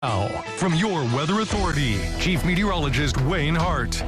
Now, from your Weather Authority, Chief Meteorologist Wayne Hart.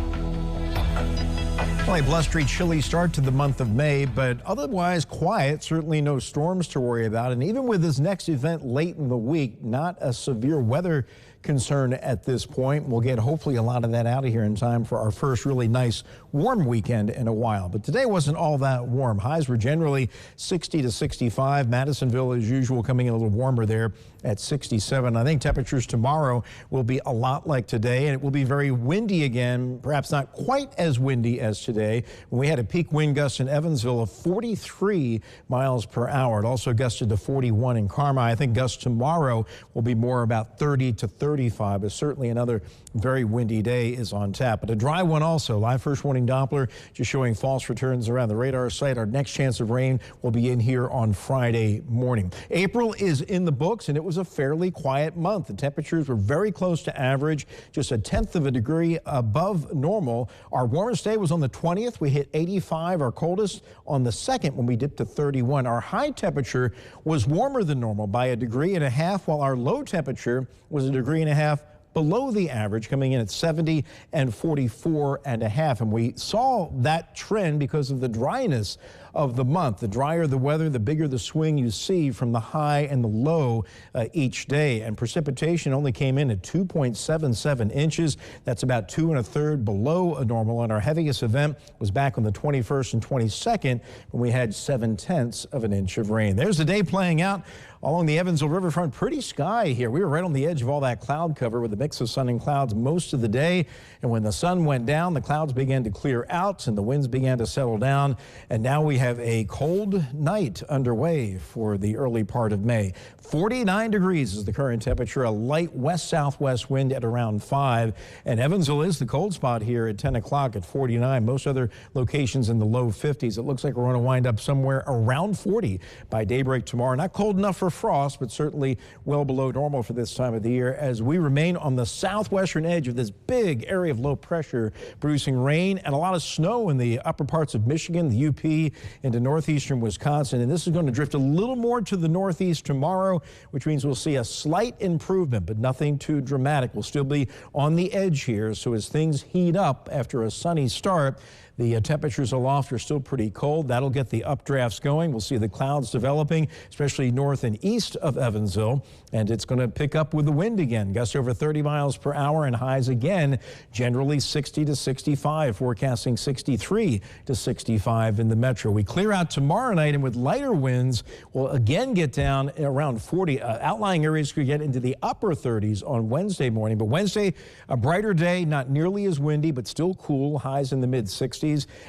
Well, a blustery, chilly start to the month of May, but otherwise quiet. Certainly no storms to worry about. And even with this next event late in the week, not a severe weather concern at this point. We'll get hopefully a lot of that out of here in time for our first really nice warm weekend in a while. But today wasn't all that warm. Highs were generally 60 to 65. Madisonville, as usual, coming in a little warmer there at 67. I think temperatures tomorrow will be a lot like today, and it will be very windy again, perhaps not quite as windy as today. When we had a peak wind gust in Evansville of 43 miles per hour. It also gusted to 41 in Carmi. I think gusts tomorrow will be more about 30 to 35, but certainly another very windy day is on tap. But a dry one also. Live first warning Doppler just showing false returns around the radar site. Our next chance of rain will be in here on Friday morning. April is in the books, and it was a fairly quiet month. The temperatures were very close to average, just a tenth of a degree above normal. Our warmest day was on the 20th. We hit 85. Our coldest on the 2nd when we dipped to 31. Our high temperature was warmer than normal by a degree and a half, while our low temperature was a degree and a half below the average, coming in at 70 and 44 and a half. And we saw that trend because of the dryness of the month. The drier the weather, the bigger the swing you see from the high and the low each day. And precipitation only came in at 2.77 inches. That's about 2 1/3 below a normal. And our heaviest event was back on the 21st and 22nd when we had 7/10 of an inch of rain. There's the day playing out along the Evansville riverfront. Pretty sky here. We were right on the edge of all that cloud cover with a mix of sun and clouds most of the day. And when the sun went down, the clouds began to clear out and the winds began to settle down. And now we have a cold night underway for the early part of May. 49 degrees is the current temperature, a light west-southwest wind at around 5. And Evansville is the cold spot here at 10 o'clock at 49. Most other locations in the low 50s. It looks like we're going to wind up somewhere around 40 by daybreak tomorrow. Not cold enough for frost, but certainly well below normal for this time of the year as we remain on the southwestern edge of this big area of low pressure, producing rain and a lot of snow in the upper parts of Michigan, the UP, into northeastern Wisconsin. And this is going to drift a little more to the northeast tomorrow, which means we'll see a slight improvement, but nothing too dramatic. We'll still be on the edge here. So as things heat up after a sunny start, the temperatures aloft are still pretty cold. That'll get the updrafts going. We'll see the clouds developing, especially north and east of Evansville. And it's going to pick up with the wind again. Gusts over 30 miles per hour and highs again, generally 60 to 65, forecasting 63 to 65 in the metro. We clear out tomorrow night, and with lighter winds, we'll again get down around 40. Outlying areas could get into the upper 30s on Wednesday morning. But Wednesday, a brighter day, not nearly as windy, but still cool, highs in the mid-60s.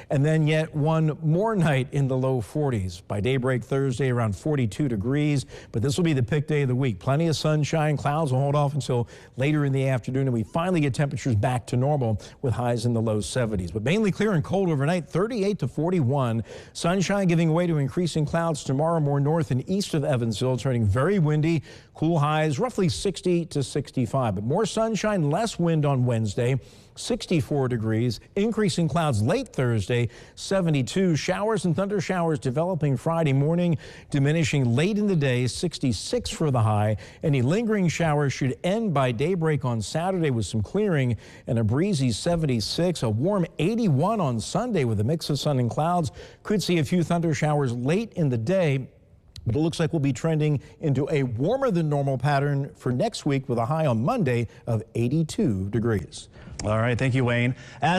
And then yet one more night in the low 40s. By daybreak Thursday, around 42 degrees. But this will be the pick day of the week. Plenty of sunshine. Clouds will hold off until later in the afternoon, and we finally get temperatures back to normal with highs in the low 70s. But mainly clear and cold overnight, 38 to 41. Sunshine giving way to increasing clouds tomorrow, more north and east of Evansville, turning very windy. Cool highs, roughly 60 to 65. But more sunshine, less wind on Wednesday. 64 degrees, increasing clouds late Thursday, 72. Showers and thunder showers developing Friday morning, diminishing late in the day, 66 for the high. Any lingering showers should end by daybreak on Saturday with some clearing and a breezy 76. A warm 81 on Sunday with a mix of sun and clouds. Could see a few thunder showers late in the day. But it looks like we'll be trending into a warmer than normal pattern for next week with a high on Monday of 82 degrees. All right. Thank you, Wayne.